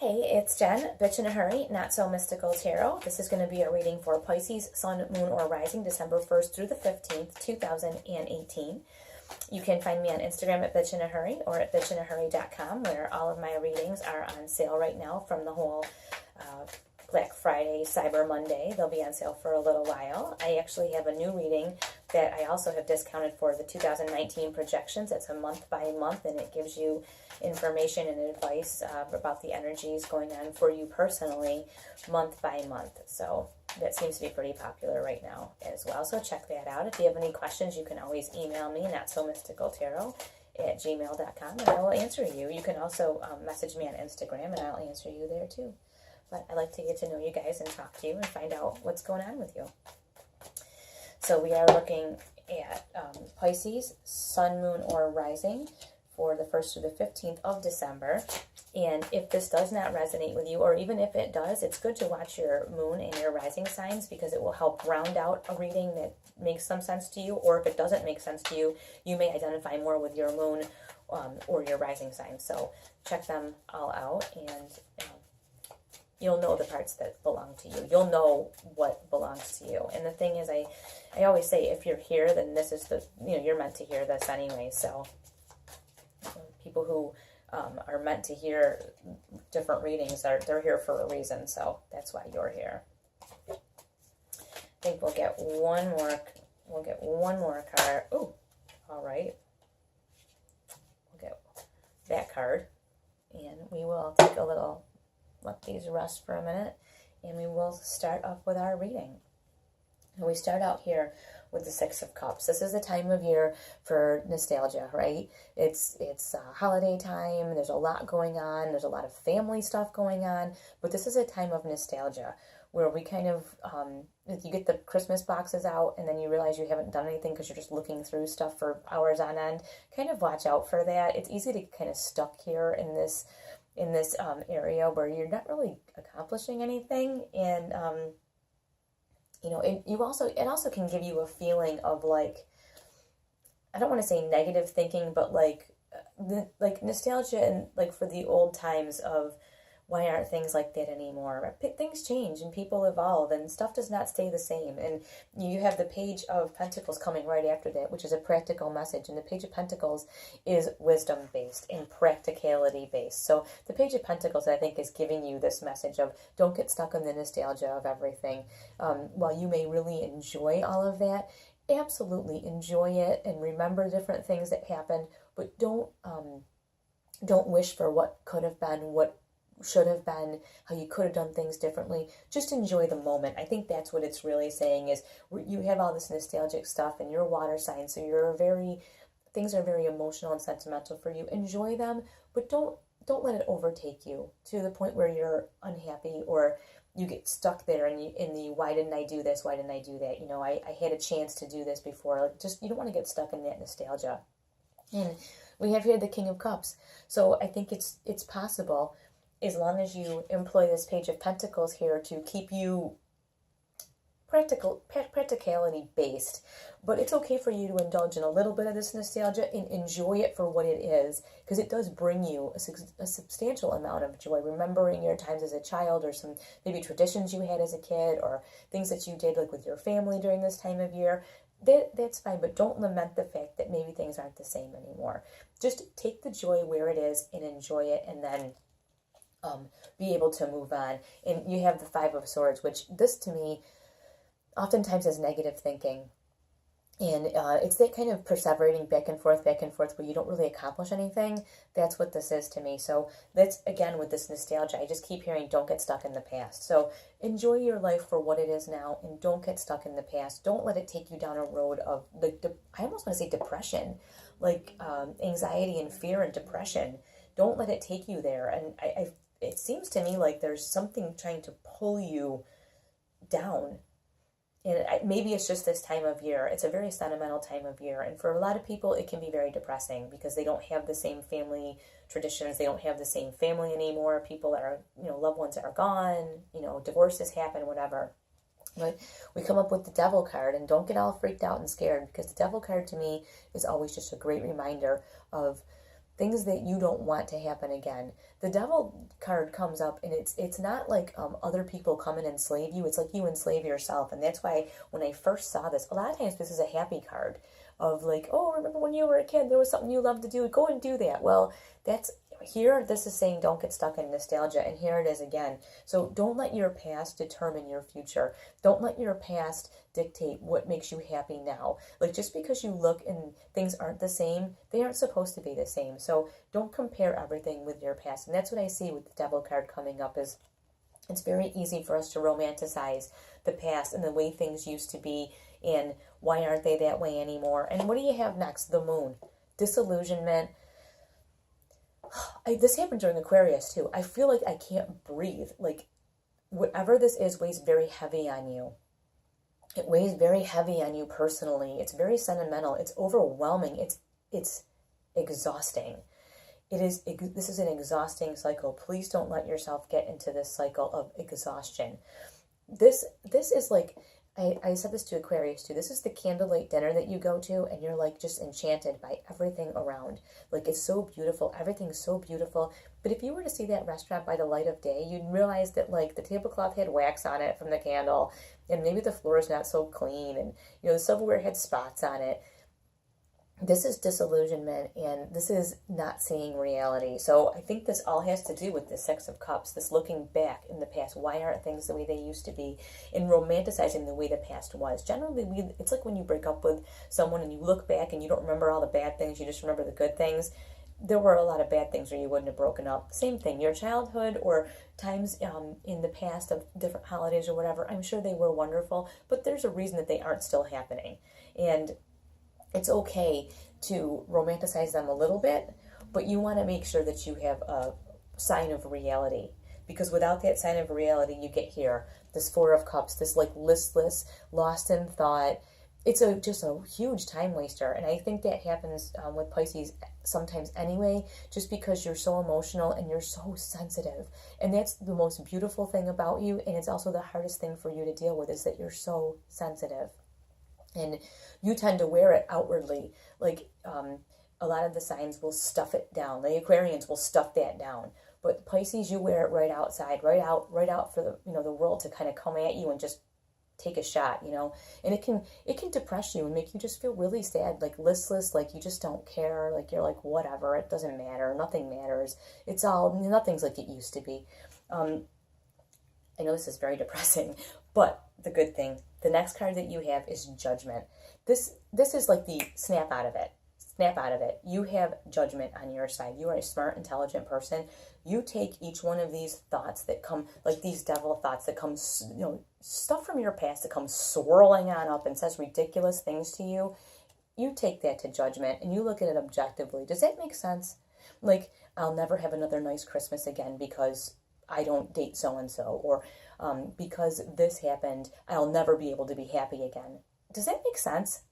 Hey, it's Jen, Bitch in a Hurry, Not So Mystical Tarot. This is going to be a reading for Pisces, Sun, Moon, or Rising, December 1st through the 15th, 2018. You can find me on Instagram at Bitch in a Hurry or at bitchinahurry.com, where all of my readings are on sale right now from the whole Black Friday, Cyber Monday. They'll be on sale for a little while. I actually have a new reading that I also have discounted for the 2019 projections. It's a month by month, and it gives you information and advice about the energies going on for you personally month by month. So that seems to be pretty popular right now as well. So check that out. If you have any questions, you can always email me, notsomysticaltarot@gmail.com, and I will answer you. You can also message me on Instagram, and I'll answer you there too. But I like to get to know you guys and talk to you and find out what's going on with you. So we are looking at Pisces, Sun, Moon, or Rising for the 1st through the 15th of December. And if this does not resonate with you, or even if it does, it's good to watch your moon and your rising signs, because it will help round out a reading that makes some sense to you. Or if it doesn't make sense to you, you may identify more with your moon or your rising sign. So check them all out, and you'll know the parts that belong to you. You'll know what belongs to you. And the thing is, I always say, if you're here, then this is the, you're meant to hear this anyway. So people who are meant to hear different readings, they're here for a reason. So that's why you're here. I think we'll get one more. We'll get one more card. Oh, all right. We'll get that card, and we will take a little. Let these rest for a minute, and we will start up with our reading. And we start out here with the Six of Cups. This is the time of year for nostalgia, right? It's holiday time. There's a lot going on. There's a lot of family stuff going on. But this is a time of nostalgia where we kind of, you get the Christmas boxes out, and then you realize you haven't done anything because you're just looking through stuff for hours on end. Kind of watch out for that. It's easy to get kind of stuck here in this area where you're not really accomplishing anything, and it also can give you a feeling of, like, I don't want to say negative thinking, but like nostalgia, and like for the old times of, why aren't things like that anymore? Things change and people evolve, and stuff does not stay the same. And you have the Page of Pentacles coming right after that, which is a practical message. And the Page of Pentacles is wisdom-based and practicality-based. So the Page of Pentacles, I think, is giving you this message of, don't get stuck in the nostalgia of everything. While you may really enjoy all of that, absolutely enjoy it and remember different things that happened, but don't wish for what could have been, what should have been, how you could have done things differently. Just enjoy the moment. I think that's what it's really saying, is you have all this nostalgic stuff, and you're a water sign, so things are very emotional and sentimental for you. Enjoy them, but don't let it overtake you to the point where you're unhappy, or you get stuck there in the why didn't I do this, why didn't I do that, I had a chance to do this before. Like, just, you don't want to get stuck in that nostalgia. And we have here the King of Cups. So I think it's possible, as long as you employ this Page of Pentacles here, to keep you practicality based. But it's okay for you to indulge in a little bit of this nostalgia and enjoy it for what it is, because it does bring you a substantial amount of joy, remembering your times as a child, or some maybe traditions you had as a kid, or things that you did like with your family during this time of year. That's fine, but don't lament the fact that maybe things aren't the same anymore. Just take the joy where it is and enjoy it, and then be able to move on. And you have the Five of Swords, which this to me oftentimes is negative thinking. And it's that kind of perseverating back and forth, where you don't really accomplish anything. That's what this is to me. So that's, again, with this nostalgia, I just keep hearing, don't get stuck in the past. So enjoy your life for what it is now, and don't get stuck in the past. Don't let it take you down a road of, I almost want to say depression, like anxiety and fear and depression. Don't let it take you there. And it seems to me like there's something trying to pull you down. And maybe it's just this time of year. It's a very sentimental time of year. And for a lot of people, it can be very depressing, because they don't have the same family traditions. They don't have the same family anymore. People are, loved ones are gone, divorces happen, whatever. But we come up with the Devil card, and don't get all freaked out and scared, because the Devil card to me is always just a great reminder of things that you don't want to happen again. The Devil card comes up, and it's not like other people come and enslave you. It's like you enslave yourself. And that's why when I first saw this, a lot of times this is a happy card of like, oh, remember when you were a kid, there was something you loved to do, go and do that. Well, that's here, this is saying don't get stuck in nostalgia, and here it is again. So don't let your past determine your future. Don't let your past dictate what makes you happy now. Like, just because you look and things aren't the same, they aren't supposed to be the same. So don't compare everything with your past. And that's what I see with the Devil card coming up, is it's very easy for us to romanticize the past and the way things used to be, and why aren't they that way anymore. And what do you have next? The Moon. Disillusionment. This happened during Aquarius too. I feel like I can't breathe. Like, whatever this is weighs very heavy on you. It weighs very heavy on you personally. It's very sentimental. It's overwhelming. It's exhausting. This is an exhausting cycle. Please don't let yourself get into this cycle of exhaustion. This is like, I said this to Aquarius too. This is the candlelight dinner that you go to, and you're like just enchanted by everything around. Like, it's so beautiful. Everything's so beautiful. But if you were to see that restaurant by the light of day, you'd realize that like the tablecloth had wax on it from the candle, and maybe the floor is not so clean, and the silverware had spots on it. This is disillusionment, and this is not seeing reality. So I think this all has to do with the Six of Cups, this looking back in the past. Why aren't things the way they used to be? And romanticizing the way the past was. Generally, it's like when you break up with someone and you look back and you don't remember all the bad things, you just remember the good things. There were a lot of bad things or you wouldn't have broken up. Same thing, your childhood or times in the past of different holidays or whatever, I'm sure they were wonderful, but there's a reason that they aren't still happening. And it's okay to romanticize them a little bit, but you want to make sure that you have a sign of reality. Because without that sign of reality, you get here, this Four of Cups, this like listless, lost in thought. It's just a huge time waster. And I think that happens with Pisces sometimes anyway, just because you're so emotional and you're so sensitive. And that's the most beautiful thing about you. And it's also the hardest thing for you to deal with, is that you're so sensitive. And you tend to wear it outwardly. Like a lot of the signs will stuff it down. The Aquarians will stuff that down. But Pisces, you wear it right outside, right out for the the world to kind of come at you and just take a shot, And it can depress you and make you just feel really sad, like listless, like you just don't care, like you're like, whatever, it doesn't matter, nothing matters. Nothing's like it used to be. I know this is very depressing, but the good thing, the next card that you have is Judgment. This is like the snap out of it. Snap out of it. You have Judgment on your side. You are a smart, intelligent person. You take each one of these thoughts that come, like these devil thoughts that come, stuff from your past that comes swirling on up and says ridiculous things to you. You take that to Judgment and you look at it objectively. Does that make sense? Like, I'll never have another nice Christmas again because I don't date so-and-so, or because this happened, I'll never be able to be happy again. Does that make sense?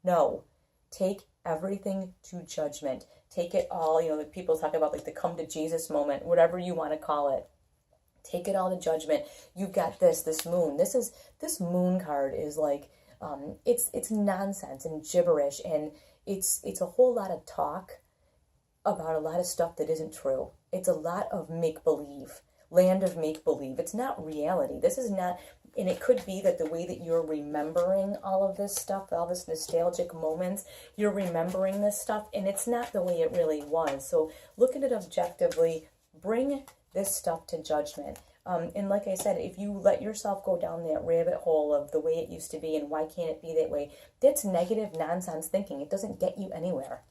No. Take everything to Judgment. Take it all, like people talk about like the come to Jesus moment, whatever you want to call it. Take it all to Judgment. You've got this moon. This moon card is like, it's nonsense and gibberish, and it's a whole lot of talk about a lot of stuff that isn't true. It's a lot of make-believe, land of make-believe. It's not reality. This is not, and it could be that the way that you're remembering all of this stuff, all this nostalgic moments, you're remembering this stuff, and it's not the way it really was. So look at it objectively. Bring this stuff to Judgment. And like I said, if you let yourself go down that rabbit hole of the way it used to be and why can't it be that way, that's negative nonsense thinking. It doesn't get you anywhere.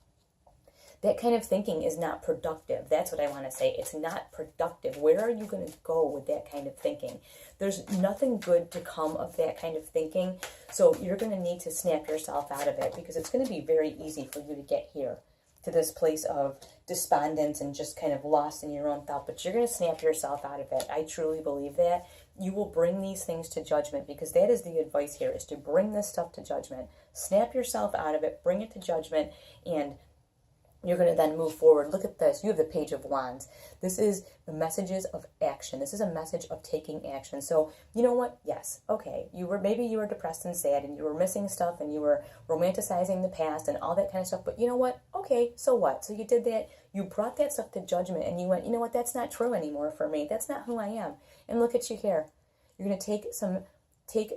That kind of thinking is not productive. That's what I want to say. It's not productive. Where are you going to go with that kind of thinking? There's nothing good to come of that kind of thinking. So you're going to need to snap yourself out of it, because it's going to be very easy for you to get here to this place of despondence and just kind of lost in your own thought. But you're going to snap yourself out of it. I truly believe that. You will bring these things to Judgment, because that is the advice here, is to bring this stuff to Judgment. Snap yourself out of it. Bring it to Judgment, and You're going to then move forward. Look at this. You have the Page of Wands. This is the messages of action. This is a message of taking action. So, you know what? Yes. Okay. Maybe you were depressed and sad and you were missing stuff and you were romanticizing the past and all that kind of stuff. But you know what? Okay. So what? So you did that. You brought that stuff to judgment and you went, you know what? That's not true anymore for me. That's not who I am. And look at you here. You're going to take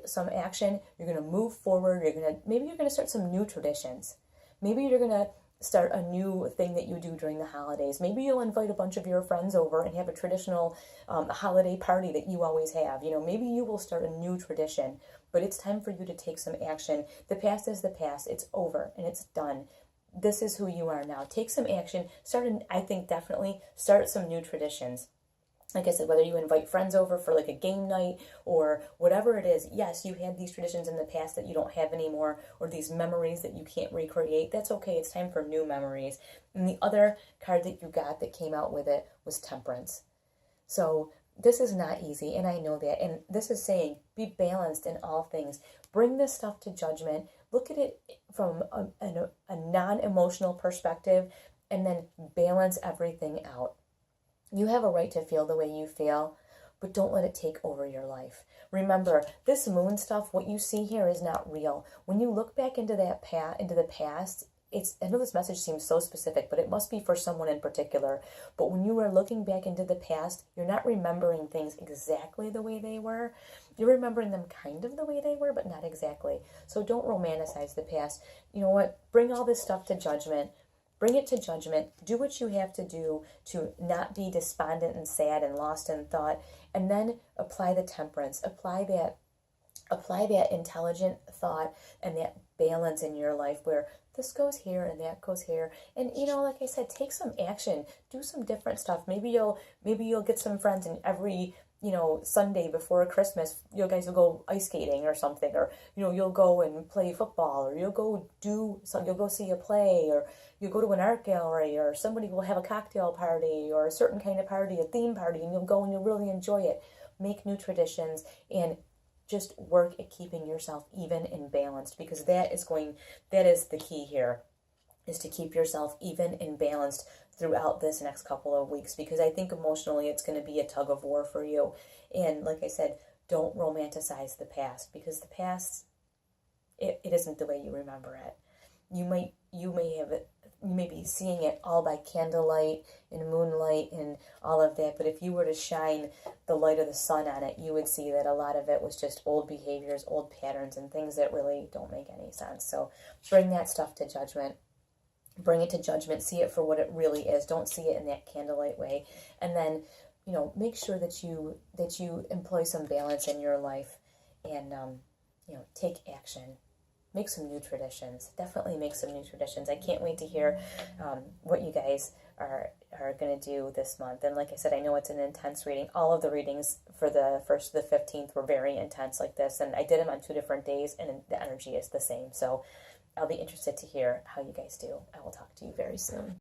some action. You're going to move forward. Maybe you're going to start some new traditions. Maybe you're going to start a new thing that you do during the holidays. Maybe you'll invite a bunch of your friends over and have a traditional holiday party that you always have. You know, maybe you will start a new tradition, but it's time for you to take some action. The past is the past. It's over and it's done. This is who you are now. Take some action. Definitely start some new traditions. Like I said, whether you invite friends over for like a game night or whatever it is, yes, you had these traditions in the past that you don't have anymore, or these memories that you can't recreate. That's okay. It's time for new memories. And the other card that you got that came out with it was Temperance. So this is not easy, and I know that. And this is saying be balanced in all things. Bring this stuff to judgment. Look at it from a non-emotional perspective, and then balance everything out. You have a right to feel the way you feel, but don't let it take over your life. Remember, this moon stuff, what you see here is not real. When you look back into the past, I know this message seems so specific, but it must be for someone in particular. But when you are looking back into the past, you're not remembering things exactly the way they were. You're remembering them kind of the way they were, but not exactly. So don't romanticize the past. You know what? Bring all this stuff to judgment. Bring it to judgment. Do what you have to do to not be despondent and sad and lost in thought. And then apply the temperance. Apply that intelligent thought and that balance in your life where this goes here and that goes here. And, you know, like I said, take some action. Do some different stuff. Maybe you'll get some friends and every, you know, Sunday before Christmas, you guys will go ice skating or something, or, you know, you'll go and play football, or you'll go see a play, or you go to an art gallery, or somebody will have a cocktail party or a certain kind of party, a theme party, and you'll go and you'll really enjoy it. Make new traditions and just work at keeping yourself even and balanced, because that is the key here, is to keep yourself even and balanced throughout this next couple of weeks, because I think emotionally it's going to be a tug of war for you. And like I said, don't romanticize the past, because the past, it isn't the way you remember it. You may be seeing it all by candlelight and moonlight and all of that, but if you were to shine the light of the sun on it, you would see that a lot of it was just old behaviors, old patterns, and things that really don't make any sense. So bring that stuff to judgment. Bring it to judgment. See it for what it really is. Don't see it in that candlelight way. And then, you know, make sure that you employ some balance in your life, and you know, take action. Make some new traditions. Definitely make some new traditions. I can't wait to hear what you guys are going to do this month. And like I said, I know it's an intense reading. All of the readings for the 1st to the 15th were very intense like this, and I did them on 2 different days, and the energy is the same. So I'll be interested to hear how you guys do. I will talk to you very soon.